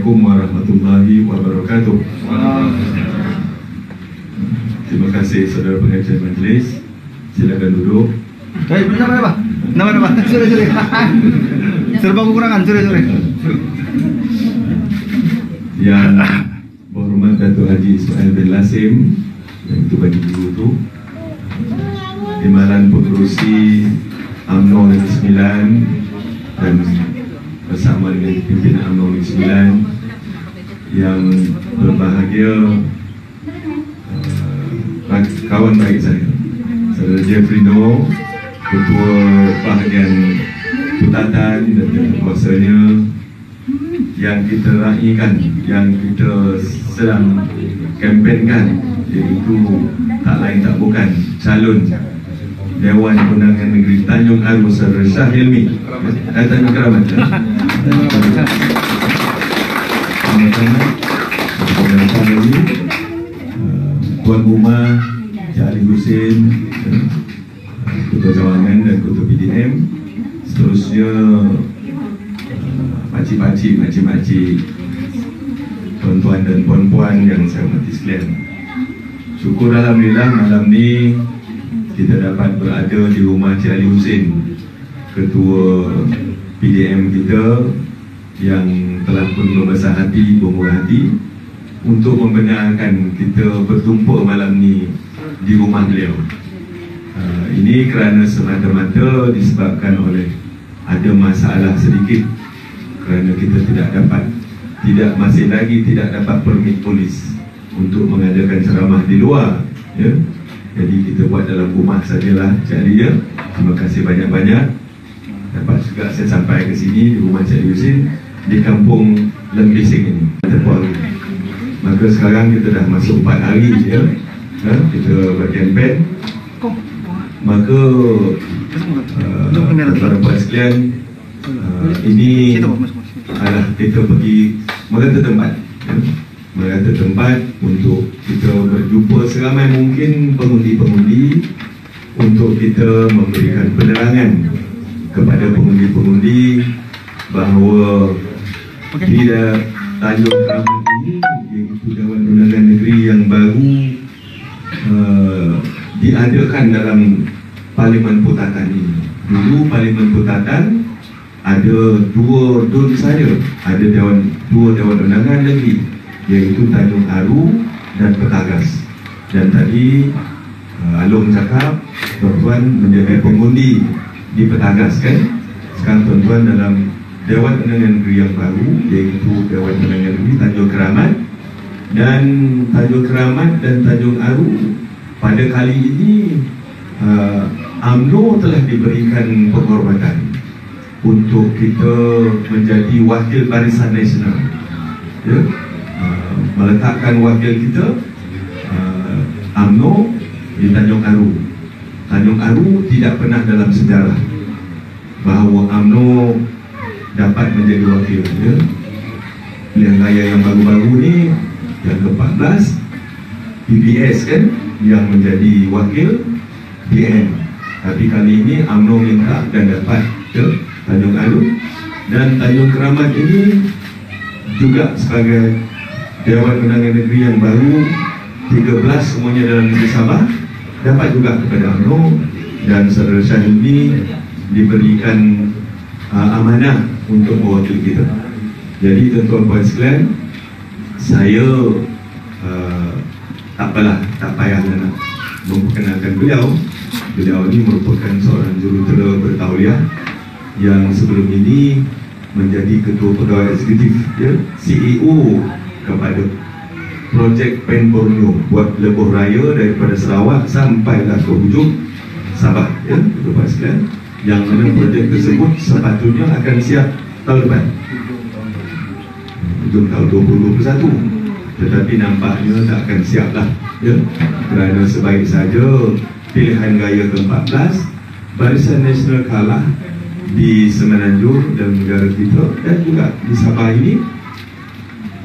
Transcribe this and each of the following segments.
Assalamualaikum warahmatullahi wabarakatuh. Terima kasih saudara pengajar majlis. Silakan duduk. Nama. Sorry. Serba kekurangan, sorry. Yang berhormat Datuk Haji Ismail bin Lasim, yang itu bagi dulu tu, Timbalan Pengerusi UMNO Negeri Sembilan dan bersama dengan pimpinan UMNO Negeri Sembilan, yang berbahagia kawan baik saya, Saudara Jeffrey No, Ketua Bahagian Putatan dan kuasanya, yang kita raikan, yang kita sedang kempenkan, iaitu tak lain tak bukan calon Dewan Undangan Negeri Tanjung Aru Saudara Shah Hilmi. Tanjung Keramat. Tuan Rumah Encik Ali Husin, Ketua Cawangan dan Ketua PDM, seterusnya makcik-makcik, tuan-tuan dan puan-puan yang saya hormati sekalian. Syukur alhamdulillah malam ni kita dapat berada di rumah Encik Ali Husin, Ketua PDM kita, yang telah pun berbesar hati, bermurah hati untuk membenarkan kita bertumpuk malam ni di rumah beliau. Ini kerana semata-mata disebabkan oleh ada masalah sedikit, kerana kita masih lagi tidak dapat permit polis untuk mengadakan ceramah di luar, ya. Jadi kita buat dalam rumah sajalah. Jadi ya, terima kasih banyak-banyak. Dapat juga saya sampai ke sini di rumah Encik Yusin di kampung Lembising ini, Tepuang. Maka sekarang kita dah masuk 4 hari ya, kita bagian pen. Maka tuan-tuan sekalian, ini adalah kita pergi merata tempat untuk kita berjumpa seramai mungkin pengundi-pengundi, untuk kita memberikan penerangan kepada pengundi-pengundi bahawa bila Tanjung Keramat ini, iaitu Dewan Undangan Negeri yang baru diadakan dalam Parlimen Putatan ini. Dulu Parlimen Putatan ada 2 DUN saja, ada dua Dewan Undangan Negeri, iaitu Tanjung Aru dan Petagas. Dan tadi Alung cakap tuan-tuan menjadi pengundi di Petagas kan. Sekarang tuan-tuan dalam Dewan Undangan Negeri yang baru, iaitu Dewan Undangan Negeri Tanjung Keramat. Dan Tanjung Keramat dan Tanjung Aru pada kali ini UMNO telah diberikan penghormatan untuk kita menjadi wakil Barisan Nasional, ya. Meletakkan wakil kita UMNO di Tanjung Aru. Tanjung Aru tidak pernah dalam sejarah bahawa UMNO dapat menjadi wakil, ya. Pilihan raya yang baru-baru ni, yang ke-14, PBS kan yang menjadi wakil PN. Tapi kali ini UMNO minta dan dapat ke Tanjung Aru. Dan Tanjung Keramat ini juga sebagai Dewan Undangan Negeri yang baru, 13 semuanya dalam negeri Sabah, dapat juga kepada UMNO. Dan Saudara Shah ini diberikan amanah untuk mewakili kita. Jadi tuan-tuan puan sekalian, saya tak payah nak memperkenalkan beliau. Beliau ini merupakan seorang jurutera bertauliah yang sebelum ini menjadi ketua pegawai eksekutif, ya, CEO kepada projek Pen Borneo, buat lebuh raya daripada Sarawak sampailah ke hujung Sabah, ya, tuan-tuan sekalian. Yang mana projek tersebut sepatutnya akan siap tahun depan, hujung tahun 2021. Tetapi nampaknya tak akan siap lah, ya, kerana sebaik saja pilihan raya ke-14 Barisan Nasional kalah di Semenanjung dan negara kita, dan juga di Sabah ini.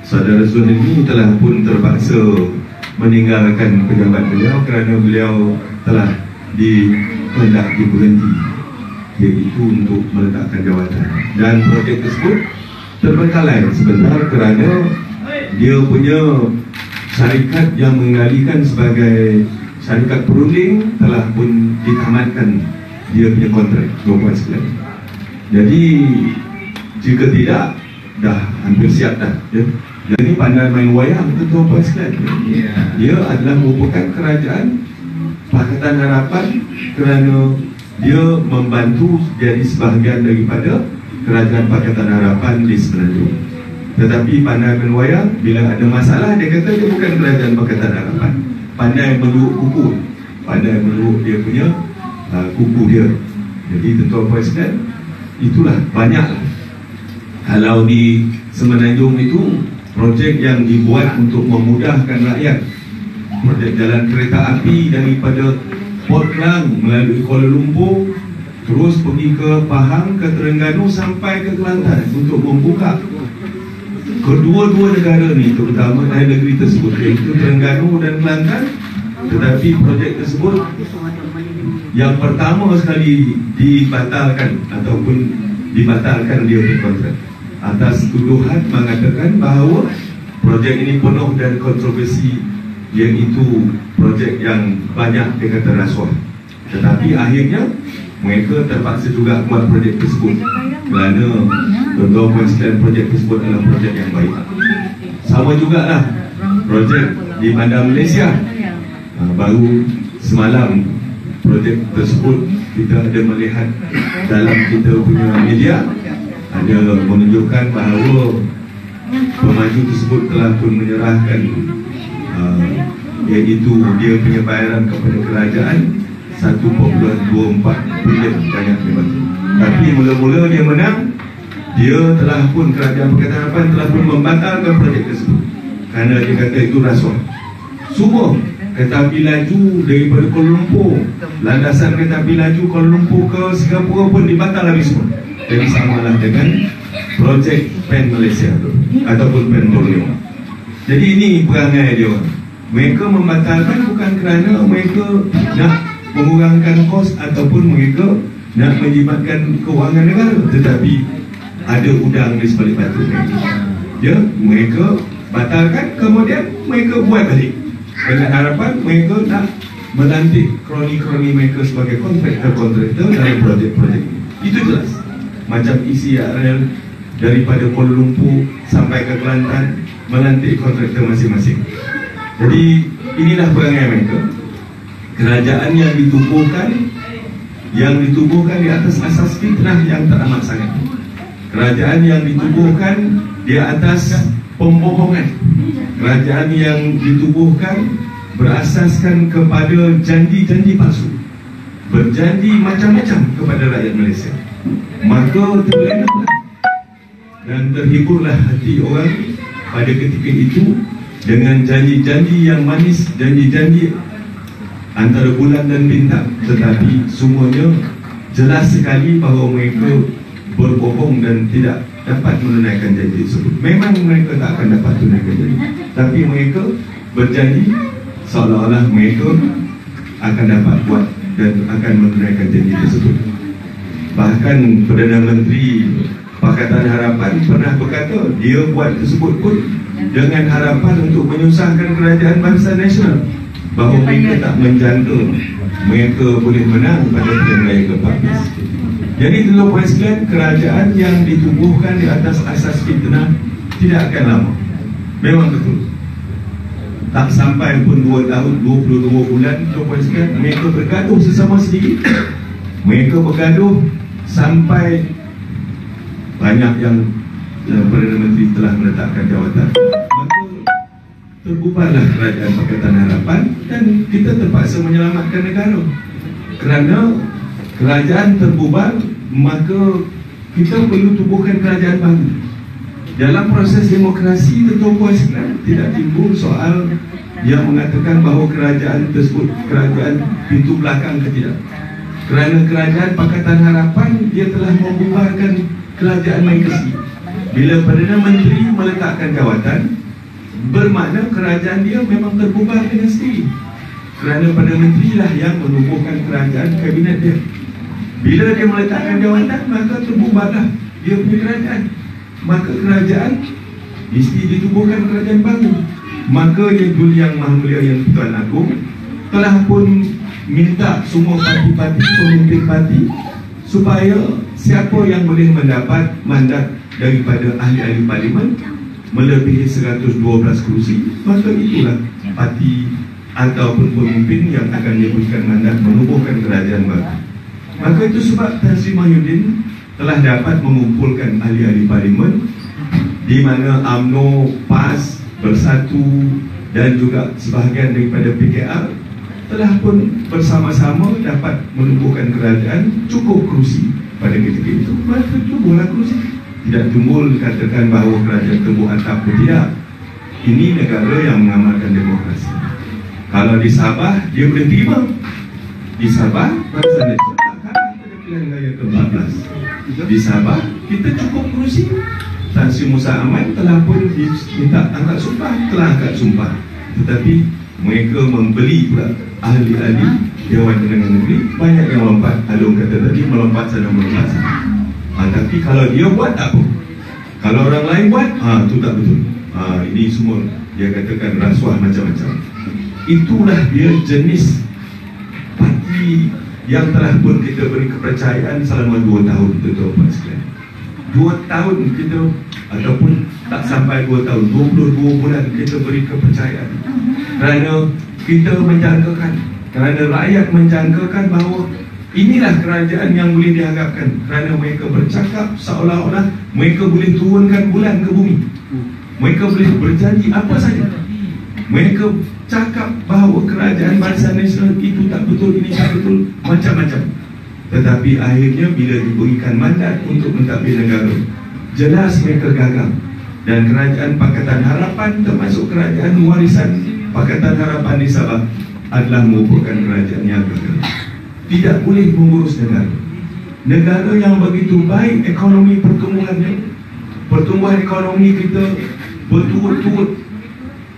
Saudara Zul ini telah pun terpaksa meninggalkan pejabat beliau kerana beliau telah berhenti, iaitu untuk meletakkan jawatan. Dan projek tersebut terbengkalai sebentar kerana dia punya syarikat yang mengendalikan sebagai syarikat perunding telah pun ditamatkan dia punya kontrak 2.9. Jadi jika tidak, dah hampir siap dah ya. Jadi pandai main wayang itu 2.9. Dia adalah merupakan kerajaan Pakatan Harapan kerana dia membantu jadi sebahagian daripada kerajaan Pakatan Harapan di Semenanjung. Tetapi pandai main wayang, bila ada masalah dia kata dia bukan kerajaan Pakatan Harapan. Pandai meluk kuku, pandai meluk dia punya kuku dia. Jadi Tuan Presiden, itulah banyak. Kalau di Semenanjung itu projek yang dibuat untuk memudahkan rakyat, projek jalan kereta api daripada Port Klang melalui Kuala Lumpur terus pergi ke Pahang, ke Terengganu sampai ke Kelantan untuk membuka kedua-dua negara ni, terutama dari negeri tersebut, iaitu Terengganu dan Kelantan. Tetapi projek tersebut yang pertama sekali dibatalkan ataupun dibatalkan dia berkontrak atas tuduhan mengatakan bahawa projek ini penuh dan kontroversi, iaitu projek yang banyak dikata rasuah. Tetapi akhirnya mereka terpaksa juga buat projek tersebut kerana Tuan Presiden projek tersebut adalah projek yang baik. Sama jugalah projek di Bandar Malaysia. Baru semalam projek tersebut kita ada melihat dalam kita punya media, ada menunjukkan bahawa pemaju tersebut telah pun menyerahkan iaitu dia punya bayaran kepada kerajaan 1.24 bilion banyak memang. Tapi mula-mula dia menang, dia telah pun kerajaan Pakatan Harapan telah pun membatalkan projek tersebut kerana dia kata itu rasuah. Semua kereta api laju daripada Kuala Lumpur, landasan kereta api laju Kuala Lumpur ke Singapura pun dibatal habis semua. Jadi samalah dengan projek PEN Malaysia tu ataupun PEN Borneo. Jadi ini perangai dia. Mereka membatalkan bukan kerana mereka nak mengurangkan kos ataupun mereka nak menjimatkan kewangan negara, tetapi ada udang di sebalik batu mereka. Ya, mereka batalkan, kemudian mereka buat balik dengan harapan mereka nak melantik kroni-kroni mereka sebagai kontraktor dalam projek-projek ini. Itu jelas. Macam ECRL daripada Kuala Lumpur sampai ke Kelantan melantik kontraktor masing-masing. Jadi inilah perangai mereka. Kerajaan yang ditubuhkan di atas asas fitnah yang teramat sangat. Kerajaan yang ditubuhkan di atas pembohongan. Kerajaan yang ditubuhkan berasaskan kepada janji-janji palsu, berjanji macam-macam kepada rakyat Malaysia. Maka terlenaklah dan terhiburlah hati orang pada ketika itu dengan janji-janji yang manis, janji-janji antara bulan dan bintang, tetapi semuanya jelas sekali bahawa mereka berbohong dan tidak dapat menunaikan janji tersebut. Memang mereka tak akan dapat tunaikan janji, tapi mereka berjanji seolah-olah mereka akan dapat buat dan akan menunaikan janji tersebut. Bahkan Perdana Menteri Pakatan Harapan pernah berkata dia buat tersebut pun dengan harapan untuk menyusahkan kerajaan bangsa nasional, bahawa mereka tak menjangka mereka boleh menang pada pilihan raya ke-14. Jadi Tuan Presiden, kerajaan yang ditubuhkan di atas asas fitnah tidak akan lama. Memang betul. Tak sampai pun 2 tahun, 22 bulan Tuan Presiden, mereka bergaduh sesama sendiri. Mereka bergaduh sampai banyak yang Perdana Menteri telah meletakkan jawatan. Maka terbubarlah kerajaan Pakatan Harapan dan kita terpaksa menyelamatkan negara. Kerana kerajaan terbubar, maka kita perlu tubuhkan kerajaan baru. Dalam proses demokrasi tentu puaskan tidak timbul soal yang mengatakan bahawa kerajaan tersebut kerajaan pintu belakang ke tidak. Kerana kerajaan Pakatan Harapan dia telah membubarkan kerajaan mereka sendiri. Bila Perdana Menteri meletakkan jawatan, bermakna kerajaan dia memang terbubar dengan sendiri. Kerana Perdana Menteri lah yang menubuhkan kerajaan kabinet dia. Bila dia meletakkan jawatan, maka terbubarlah dia punya kerajaan. maka kerajaan mesti ditubuhkan kerajaan baru. Maka Yang Maha Mulia Yang Tuan Agung telah pun minta semua parti-parti, pemimpin parti, supaya siapa yang boleh mendapat mandat daripada ahli-ahli parlimen melebihi 112 kursi, maka itulah parti ataupun pemimpin yang akan diberikan mandat menubuhkan kerajaan baru. Maka itu sebab Tan Sri Mahyudin telah dapat mengumpulkan ahli-ahli parlimen, di mana UMNO, PAS, Bersatu dan juga sebahagian daripada PKR telah pun bersama-sama dapat menubuhkan kerajaan cukup kursi pada ketika itu. Maka tubuhlah kursi. Tidak timbul dikatakan bahawa kerajaan tumbuh atap atau tidak. Ini negara yang mengamalkan demokrasi. Kalau di Sabah, dia boleh terima. Di Sabah, Barisan Nasional akan ada pilihan raya ke-14. Di Sabah, kita cukup kursi. Tan Sri Musa Ahmad telah pun minta angkat sumpah, telah angkat sumpah. Tetapi mereka membeli pula ahli-ahli Dewan Undangan Negeri. Banyak yang lompat. Alung kata tadi, melompat sana, melompat sana. Tapi kalau dia buat, tak apa. Kalau orang lain buat, itu tak betul. Ini semua dia katakan rasuah macam-macam. Itulah dia jenis parti yang telah pun kita beri kepercayaan selama 2 tahun, tuan-tuan sekalian. 2 tahun kita, ataupun tak sampai 2 tahun, 22 bulan kita beri kepercayaan. Kerana kita menjangkakan, kerana rakyat menjangkakan bahawa inilah kerajaan yang boleh diharapkan. Kerana mereka bercakap seolah-olah mereka boleh turunkan bulan ke bumi. Mereka boleh berjanji apa saja. Mereka cakap bahawa kerajaan Barisan Nasional itu tak betul, ini tak betul, macam-macam. Tetapi akhirnya bila diberikan mandat untuk mentadbir negara, jelas mereka gagal. Dan kerajaan Pakatan Harapan, termasuk kerajaan warisan Pakatan Harapan di Sabah, adalah merupakan kerajaan yang gagal. Tidak boleh mengurus negara. Negara yang begitu baik ekonomi pertumbuhannya, pertumbuhan ekonomi kita berturut-turut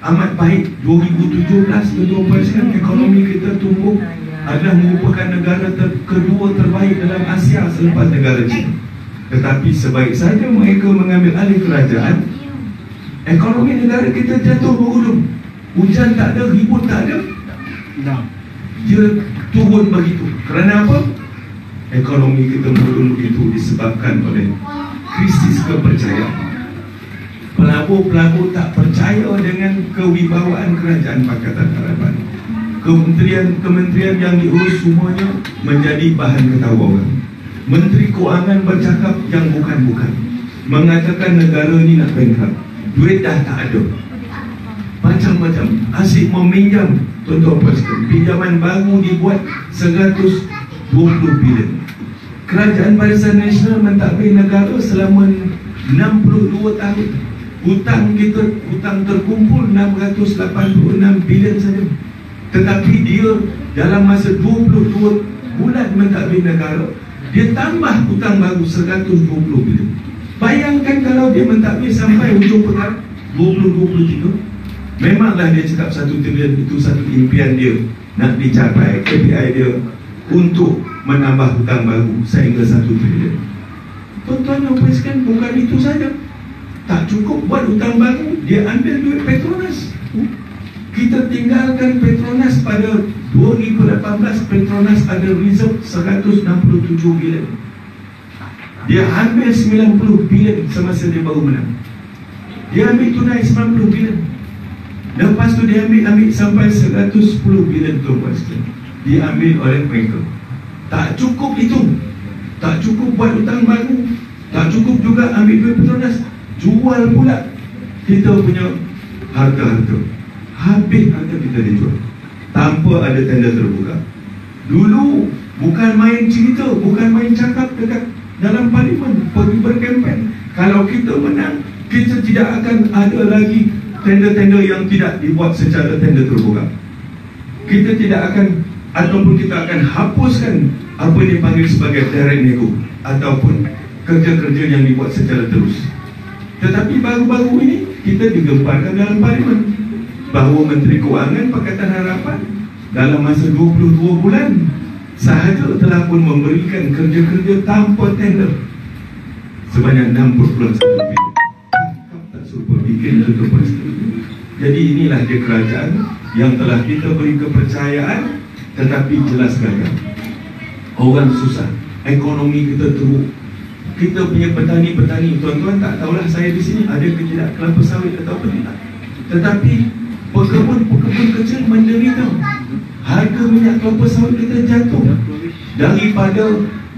amat baik. 2017 betul-betul ekonomi kita tumbuh, adalah merupakan negara kedua terbaik dalam Asia selepas negara China. Tetapi sebaik saja mereka mengambil alih kerajaan, ekonomi negara kita jatuh bergulung. Hujan tak ada, ribut tak ada, dia turun begitu. Kerana apa? Ekonomi kita turun begitu disebabkan oleh krisis kepercayaan. Pelabur-pelabur tak percaya dengan kewibawaan kerajaan Pakatan Harapan. Kementerian-kementerian yang diurus semuanya menjadi bahan ketawa orang. Menteri Kewangan bercakap yang bukan-bukan, mengatakan negara ni nak bankrupt, duit dah tak ada, macam-macam, asyik meminjam. Tuan-tuan sekalian, pinjaman baru dibuat 120 bilion. Kerajaan Barisan Nasional mentadbir negara selama 62 tahun. Hutang kita, hutang terkumpul 686 bilion saja. Tetapi dia dalam masa 22 bulan mentadbir negara, dia tambah hutang baru 120 bilion. Bayangkan kalau dia mentadbir sampai hujung perkara 2023, memanglah dia cakap 1 trilion itu satu impian dia nak dicapai, KPI dia untuk menambah hutang baru sehingga 1 trilion. Tuan-tuan yang perhatikan, bukan itu saja. Tak cukup buat hutang baru, dia ambil duit Petronas. Kita tinggalkan Petronas pada 2018. Petronas ada reserve 167 bilion. Dia ambil 90 bilion semasa dia baru menang. Dia ambil tunai 90 bilion. Lepas tu dia ambil sampai 110 bilion tu, diambil oleh mereka. Tak cukup itu. Tak cukup buat hutang baru, tak cukup juga ambil duit Petronas, jual pula kita punya harta-harta. Habis harta kita dijual tanpa ada tender terbuka. Dulu bukan main cerita, bukan main cakap dekat dalam parlimen, pergi berkempen. Kalau kita menang, kita tidak akan ada lagi tender-tender yang tidak dibuat secara tender terbuka. Kita tidak akan, ataupun kita akan hapuskan apa yang dipanggil sebagai direct nego ataupun kerja-kerja yang dibuat secara terus. Tetapi baru-baru ini kita digemparkan dalam parlimen bahawa Menteri Kewangan Pakatan Harapan dalam masa 22 bulan sahaja telah pun memberikan kerja-kerja tanpa tender sebanyak 60.1 bilion. bikin tutup pasta. Jadi inilah dia kerajaan yang telah kita beri kepercayaan tetapi jelas gagal. Orang susah, ekonomi kita teruk. Kita punya petani-petani, tuan-tuan tak tahulah saya di sini ada ke tidak kelapa sawit atau tidak. Tetapi pekebun kecil menderita. Harga minyak kelapa sawit kita jatuh daripada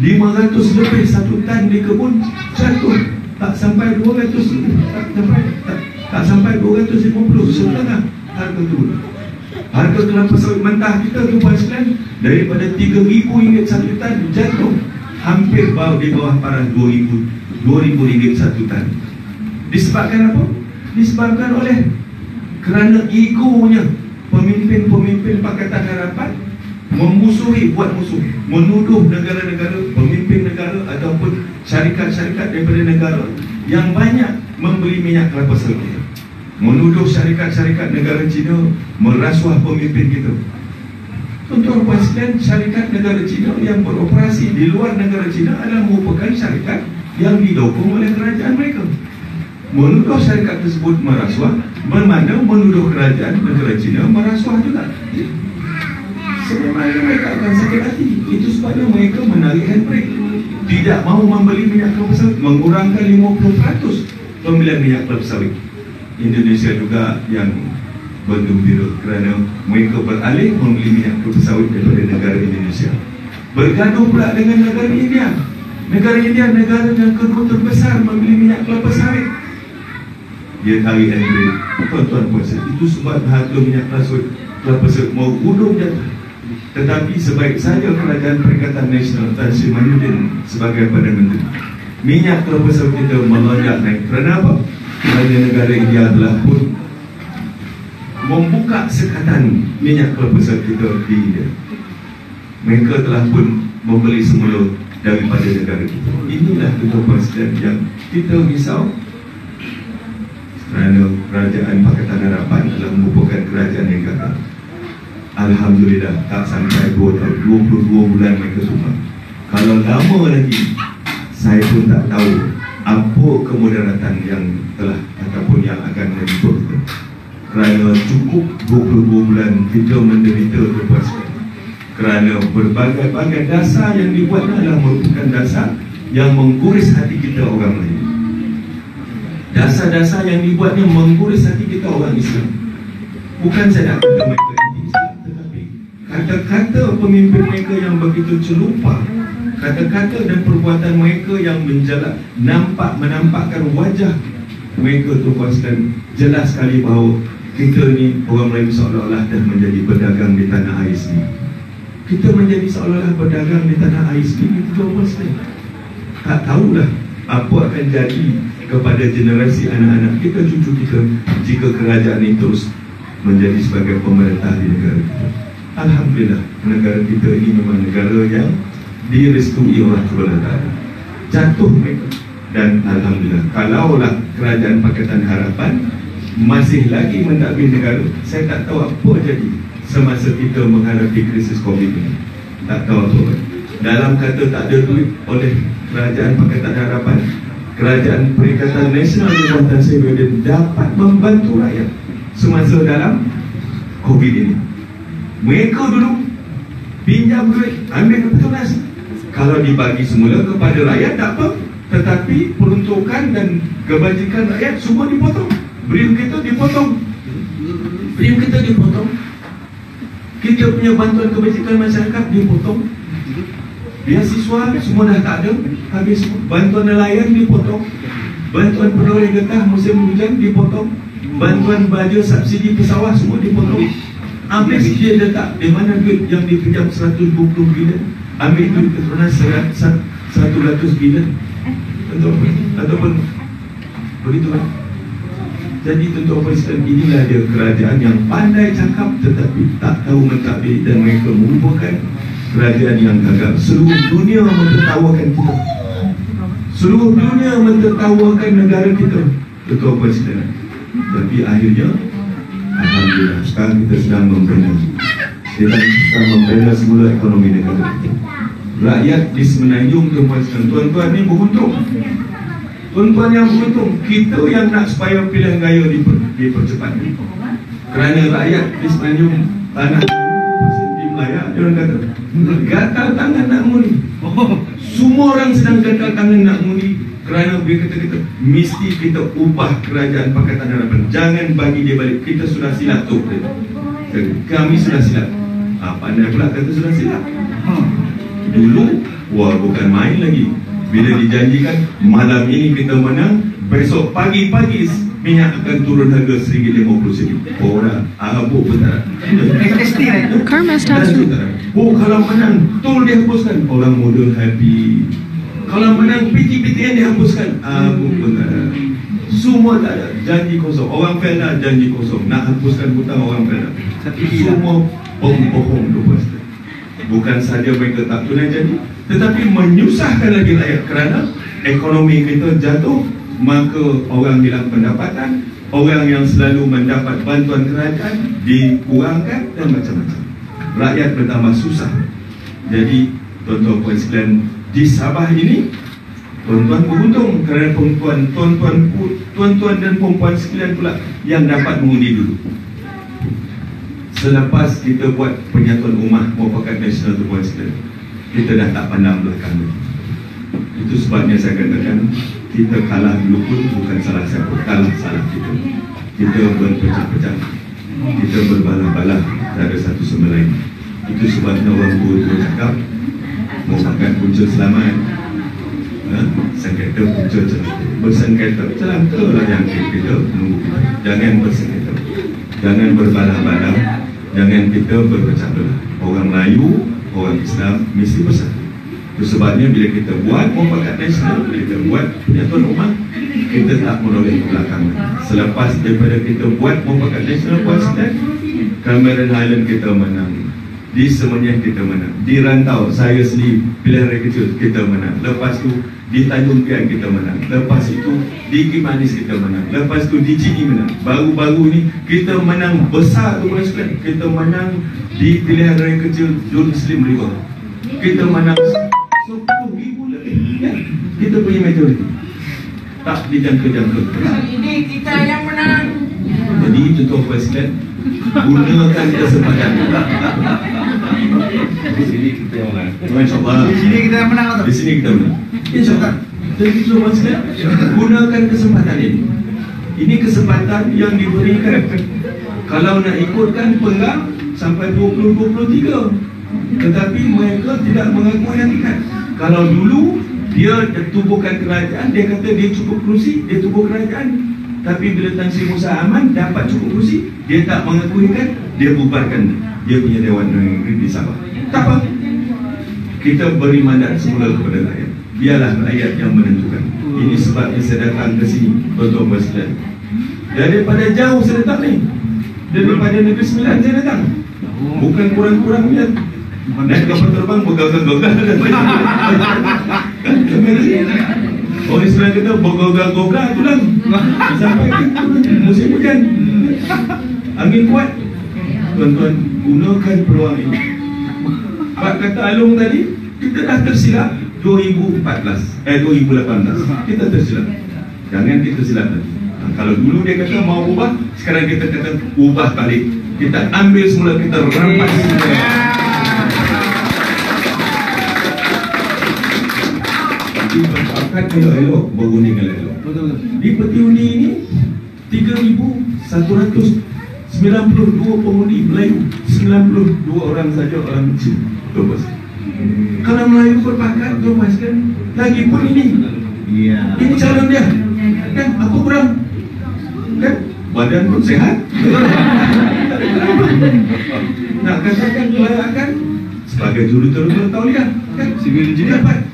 500 lebih satu tan di kebun, jatuh tak sampai 200, tak sampai 250, setengah harga turun. Harga kelapa sawit mentah kita tu sekalian daripada RM3,000 satu tan jatuh hampir di bawah paras RM2,000 satu tan. Disebabkan apa? Disebabkan oleh kerana egonya pemimpin-pemimpin Pakatan Harapan memusuhi, buat musuh, menuduh negara-negara, pemimpin negara ataupun syarikat-syarikat daripada negara yang banyak membeli minyak kelapa sawit kita. Menuduh syarikat-syarikat negara Cina merasuah pemimpin kita. Tuan-tuan puan sekalian, syarikat negara Cina yang beroperasi di luar negara Cina adalah merupakan syarikat yang didukung oleh kerajaan mereka. Menuduh syarikat tersebut merasuah, bermakna menuduh kerajaan negara Cina merasuah juga. Sebenarnya mereka akan sakit hati. Itu sebabnya mereka menarik handbrake, tidak mahu membeli minyak kelapa sawit, mengurangkan 50% pembelian minyak kelapa sawit. Indonesia juga yang bergembira kerana mereka beralih membeli minyak kelapa sawit daripada negara Indonesia. Bergaduh pula dengan negara India. Negara India negara yang kedua terbesar membeli minyak kelapa sawit. Dia tarik handbrake. Tuan-tuan puasa, itu sebab harga minyak kelapa sawit mau gunung jatuh. Tetapi sebaik saja Kerajaan Perikatan Nasional Tan Sri Mahyudin sebagai Perdana Menteri, minyak kelapa sawit kita melonjak naik. Kerana apa? Kerana negara India telah pun membuka sekatan minyak kelapa sawit kita di India. Mereka telah pun membeli semula daripada negara kita. Inilah tuan-tuan sekalian yang kita risau kerana Kerajaan Pakatan Harapan adalah merupakan kerajaan yang gagal. Alhamdulillah tak sampai 2 tahun, 22 bulan mereka tumbang. Kalau lama lagi, saya pun tak tahu apa kemudaratan yang telah ataupun yang akan menimpa kita. Kerana cukup 22 bulan kita menderita terpuaskan. Kerana berbagai-bagai dasar yang dibuat adalah merupakan dasar yang mengguris hati kita orang Melayu. Dasar-dasar yang dibuatnya mengguris hati kita orang Islam. Bukan saya nak kata mereka kata-kata pemimpin mereka yang begitu celupa, kata-kata dan perbuatan mereka yang menampakkan wajah mereka terpuaskan jelas sekali bahawa kita ni orang Melayu seolah-olah dah menjadi pedagang di tanah air sendiri. Kita menjadi seolah-olah pedagang di tanah air sendiri. Kita terpuaskan. Tak tahulah apa akan jadi kepada generasi anak-anak kita, cucu kita, jika kerajaan ini terus menjadi sebagai pemerintah di negara kita. Alhamdulillah, negara kita ini memang negara yang direstui oleh Tuhan. Jatuh mereka. Dan Alhamdulillah, kalaulah Kerajaan Pakatan Harapan masih lagi mentadbir negara, saya tak tahu apa jadi semasa kita menghadapi krisis COVID ini. Tak tahu apa. Dalam kata tak ada duit oleh Kerajaan Pakatan Harapan, Kerajaan Perikatan Nasional Tan Sri Mahyudin dapat membantu rakyat semasa dalam COVID ini. Mereka dulu pinjam duit, ambil keputusan. Kalau dibagi semula kepada rakyat tak apa, tetapi peruntukan dan kebajikan rakyat semua dipotong. Brim kita dipotong, brim kita dipotong, kita punya bantuan kebajikan masyarakat dipotong, beasiswa semua dah tak ada, habis semua. Bantuan nelayan dipotong, bantuan pegawai getah musim hujan dipotong, bantuan baja subsidi pesawat semua dipotong. Habis dia letak di mana duit yang dipinjam 120 bilion, ambil duit keturunan 100 bilion, ataupun begitu. Jadi tentu Presiden inilah dia kerajaan yang pandai cakap tetapi tak tahu mentadbir, dan mereka merupakan kerajaan yang gagal. Seluruh dunia mentertawakan kita, seluruh dunia mentertawakan negara kita, tentu Presiden. Tapi akhirnya Alhamdulillah sekarang kita sedang membina, kita sedang membina semula ekonomi negara kita. Rakyat di Semenanjung, tuan-tuan ni beruntung. Tuan-tuan yang beruntung, kita yang nak supaya pilihan raya dipercepat. Kerana rakyat di semenanjung tanah di Melaya, dia orang kata gatal tangan nak mengundi. Semua orang sedang gatal tangan nak mengundi. Kerana dia kata mesti kita ubah kerajaan Pakatan Harapan. Jangan bagi dia balik. Kita sudah silap tu. Kami sudah silap. Pandai pula kata sudah silap. Dulu, wah bukan main lagi. Bila dijanjikan malam ini kita menang, besok pagi-pagi minyak akan turun harga RM1.50. Orang Abu pun tak ada. Oh, kalau menang tol dihapuskan, orang muda happy. Kalau menang PTN dihapuskan, Abu pun tak ada. Semua tak ada, janji kosong. Orang Felda janji kosong, nak hapuskan hutang orang Felda. Semua bohong tu pasti. Bukan saja mereka tak tunai janji, tetapi menyusahkan lagi rakyat kerana ekonomi kita jatuh, maka orang hilang pendapatan, orang yang selalu mendapat bantuan kerajaan dikurangkan dan macam-macam. Rakyat bertambah susah. Jadi tuan-tuan puan sekalian, di Sabah ini tuan-tuan beruntung kerana tuan-tuan dan perempuan sekalian pula yang dapat mengundi dulu. Selepas kita buat penyatuan ummah Muafakat Nasional tuan sekalian, kita dah tak pandang belakang lagi. Itu sebabnya saya katakan kita kalah dulu pun bukan salah siapa, kalah salah kita. Kita berpecah-pecah, kita berbalah-balah antara satu sama lain. Itu sebabnya orang tua cakap Muafakat punca selamat, sengketa punca celaka. Bersengketa celaka lah yang kita menunggu. Jangan bersengketa, jangan berbalah-balah, jangan kita berpecah belah. Orang Melayu, orang Islam mesti bersatu. Itu sebabnya bila kita buat Muafakat Nasional, bila kita buat penyatuan ummah, kita tak menoleh ke belakang. Selepas daripada kita buat Muafakat Nasional, buat sekalian, Cameron Highland kita menang, di Semenyih kita menang, di Rantau saya sendiri pilihan raya kecil kita menang, lepas tu di Tanjung Piang kita menang, lepas itu di Kimanis kita menang, lepas tu di Cini menang. Baru-baru ni kita menang besar tu bukan sekalian, kita menang di pilihan raya kecil Jun Muslim River, kita menang 10,000 lebih ya? Kita punya majoriti tak dijangka-jangka. Ini kita yang menang. Jadi tuan-tuan puan sekalian, gunakan kesempatan. Di sini kita yang menang. InsyaAllah. Di sini kita yang menang atau? Di sini kita menang. InsyaAllah. Jadi tuan-tuan sekalian, gunakan kesempatan ini. Ini kesempatan yang diberikan. Kalau nak ikutkan pegang sampai 2023, tetapi mereka tidak mengakui hakikat. Kalau dulu dia tubuhkan kerajaan, dia kata dia cukup kerusi, dia tubuh kerajaan. Tapi bila Tan Sri Musa Aman dapat cukup kerusi, dia tak mengakuikan, dia bubarkan dia punya Dewan Negeri di Sabah. Tak apa, kita beri mandat semula kepada rakyat. Biarlah rakyat yang menentukan. Ini sebabnya saya datang ke sini, tuan-tuan dan sekalian. Daripada jauh saya datang ni, daripada Negeri Sembilan saya datang. Bukan kurang-kurang punya. Naik kapal terbang bergagal-gagal. Orang Islam kata bergagal-gagal tu lah. Sampai musim hujan, angin kuat. Tuan-tuan, gunakan peluang ini. Pak kata Alung tadi, kita dah tersilap 2018. Kita tersilap. Jangan kita silap lagi. Kalau dulu dia kata mau ubah, sekarang kita kata ubah balik. Kita ambil semula, kita rampas semula. Dimanfaatkan elok-elok, berunding elok-elok. Di peti undi ini 3,192 pengundi Melayu, 92 orang saja orang kecil. Kalau Melayu berpakat, kan? Lagi pun ini. Ini calon dia. Kan aku kurang. Kan badan pun sehat. Nak katakan kelayakan sebagai juruterus tauliah, kan? Sivil engineer dapat.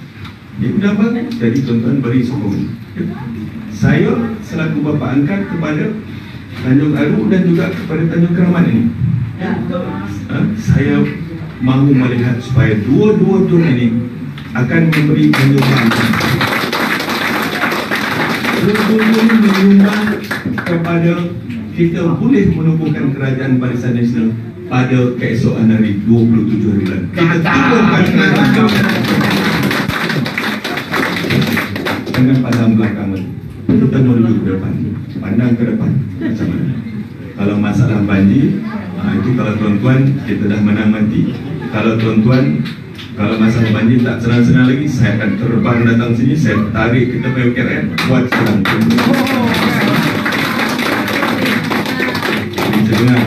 Dia sudah bagus. Jadi tuan-tuan beri sokongan. Saya selaku bapa angkat kepada Tanjung Aru dan juga kepada Tanjung Keramat ini, saya mahu melihat supaya dua-dua dun ini akan memberi penyumbang. Dua-dua ini menyumbang kepada kita boleh menubuhkan kerajaan Barisan Nasional pada keesokan hari 27 hari bulan. Kita tubuhkan kerajaan. jangan pandang belakang lagi. Kita menuju ke depan, pandang ke depan macam mana. Kalau masalah banjir, itu kalau tuan-tuan kita dah menang nanti. Kalau tuan-tuan, kalau masalah banjir tak senang-senang lagi, saya akan terbang datang sini, saya tarik kita punya KRN, buat senang. Jadi dengar,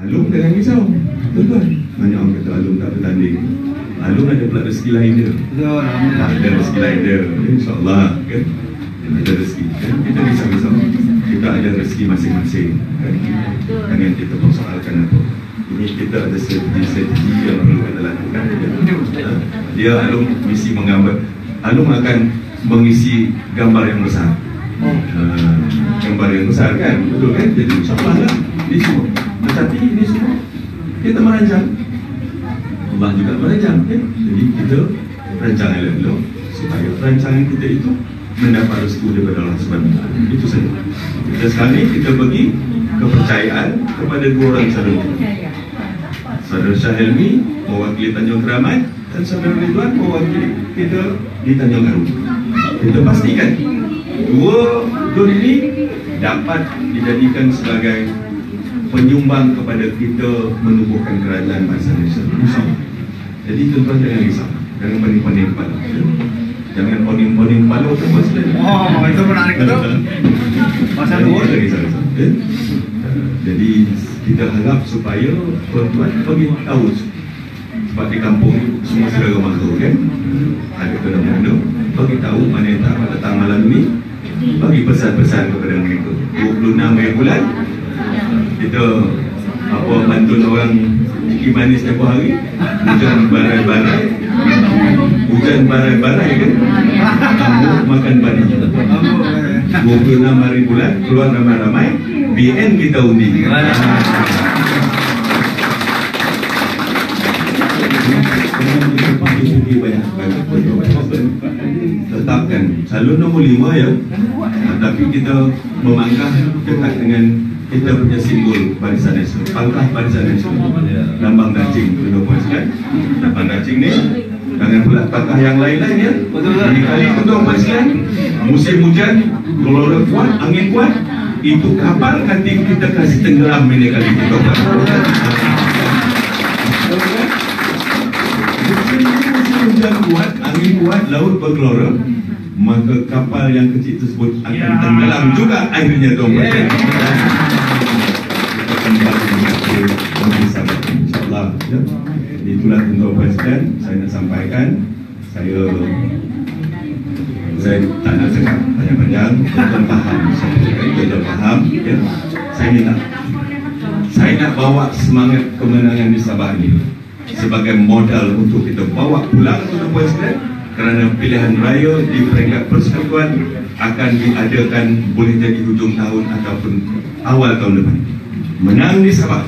Alung jangan risau, tuan-tuan. Banyak orang kata Alung tak bertanding. Alung ada pula rezeki lain dia. Betul, alhamdulillah. Ada rezeki lain dia, insyaAllah kan. Ada rezeki kan. Kita risau-risau, kita ada rezeki masing-masing kan. Jangan kita persoalkan apa. Ini kita ada strategi yang perlu kita lakukan. Dia Alung misi menggambar. Alung akan mengisi gambar yang besar. Gambar yang besar kan, betul kan? Jadi insyaAllah lah ini semua. Tetapi ini semua kita merancang, Allah juga merancang kan? Jadi kita rancang elok-elok supaya rancangan kita itu mendapat rezeki daripada Allah SWT. Itu saja. Dan sekarang ni kita bagi kepercayaan kepada dua orang saudara kita. Saudara Shah Helmi mewakili Tanjung Keramat dan saudara Ridwan mewakili kita di Tanjung Aru. Kita pastikan dua ini dapat dijadikan sebagai penyumbang kepada kita menubuhkan kerajaan bangsa Malaysia. Jadi tuan-tuan jangan risau, jangan poning-poning kepala, jangan poning-poning kepala untuk Muslim. Oh, itu menarik betul. Pasal dua. Jadi kita harap supaya tuan-tuan bagi tahu, sebab di kampung semua saudara makhluk kan, ada kena-kena bagi tahu mana yang tak datang malam ni, bagi pesan-pesan kepada mereka. 26 bulan kita bantu orang ciki manis setiap hari, hujan barai-barai, kan, kamu makan bani. 26 hari bulan keluar ramai-ramai, BN kita undi. Tetapkan salun nombor 5 ya, tapi kita memangkah dekat dengan kita punya simbol Barisan Nasional, pangkah Barisan Nasional, lambang dacing, tuan-tuan sekalian. Lambang dacing ni jangan pula pangkah yang lain-lain ya. Jadi kali tuan-tuan sekalian, musim hujan, gelora kuat, angin kuat, itu kapal kating kita kasih tenggelam ini kali tuan-tuan. Hujan kuat, angin kuat, laut bergelora, maka kapal yang kecil tersebut akan tenggelam juga akhirnya tuan-tuan. InsyaAllah ya. Itulah tuan-tuan sekalian saya nak sampaikan. Saya tak nak cakap panjang-panjang. Tuan-tuan faham, tuan-tuan faham ya. Saya nak bawa semangat kemenangan di Sabah ini sebagai modal untuk kita bawa pulang tuan-tuan sekalian, kerana pilihan raya di peringkat persekutuan akan diadakan boleh jadi hujung tahun ataupun awal tahun depan. Menang di Sabah,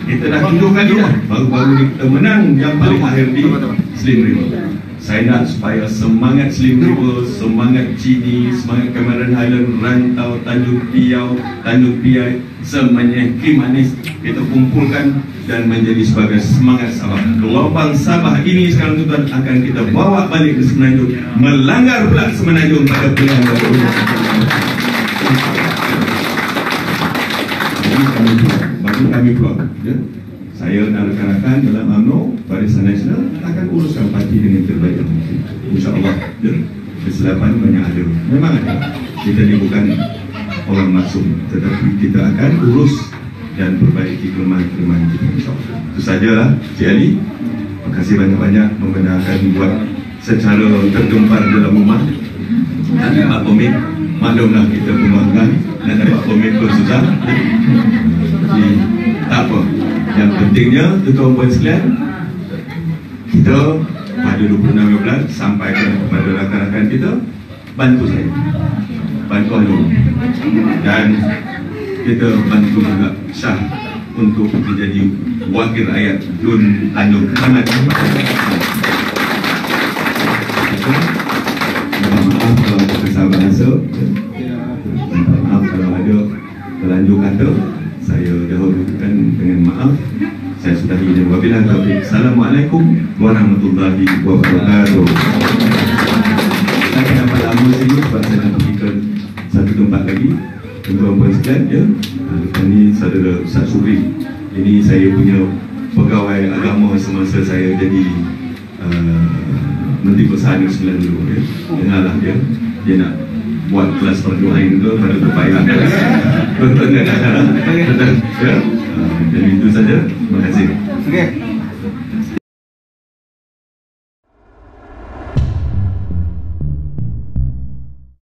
kita dah tunjukkan dah, baru-baru ni kita menang yang paling akhir di Slim River. Saya nak supaya semangat Slim River, semangat Chini, semangat Cameron Highland, Rantau, Tanjung Piau, Tanjung Piai, semuanya Kimanis kita kumpulkan dan menjadi sebagai semangat Sabah. Gelombang Sabah ini sekarang tuan akan kita bawa balik ke Semenanjung, melanggar pula Semenanjung pada pilihan berikutnya. Bagi kami pula ya, saya dan rakan-rakan dalam UMNO Barisan Nasional akan uruskan parti dengan terbaik yang mungkin, insyaAllah ya. Kesilapan banyak ada, memang ada. Kita ni bukan orang maksum, tetapi kita akan urus dan perbaiki kelemahan-kelemahan kita, insyaAllah. Itu sajalah Cik Ali. Terima kasih banyak-banyak membenarkan buat secara tergempar dalam rumah. Tak dapat komit, maklumlah kita pemanggang, nak dapat komit pun susah. Jadi tak apa, yang pentingnya tuan-tuan sekalian, kita pada 26 bulan sampaikan kepada rakan-rakan kita, bantu saya, bantu Alung, dan kita bantu juga Shah untuk menjadi wakil rakyat Dun Tanjung Keramat. Maaf kalau ada kesalahan bahasa, maaf kalau ada terlanjur kata, saya dahulukan dengan maaf. Saya sudahi dan wabillahi taufiq. Assalamualaikum warahmatullahi wabarakatuh. lama sini sebab saya nak pergi ke satu tempat lagi. Tuan-tuan sekalian, ya. Lepas ni saudara Ustaz Suri. Ini saya punya pegawai agama semasa saya jadi Menteri Besar Negeri Sembilan dulu, ya. Dengarlah dia. Dia nak buat kelas perdoain tu pada terpayah. Betul kan? Ya. Jadi itu saja. Terima kasih. Okey.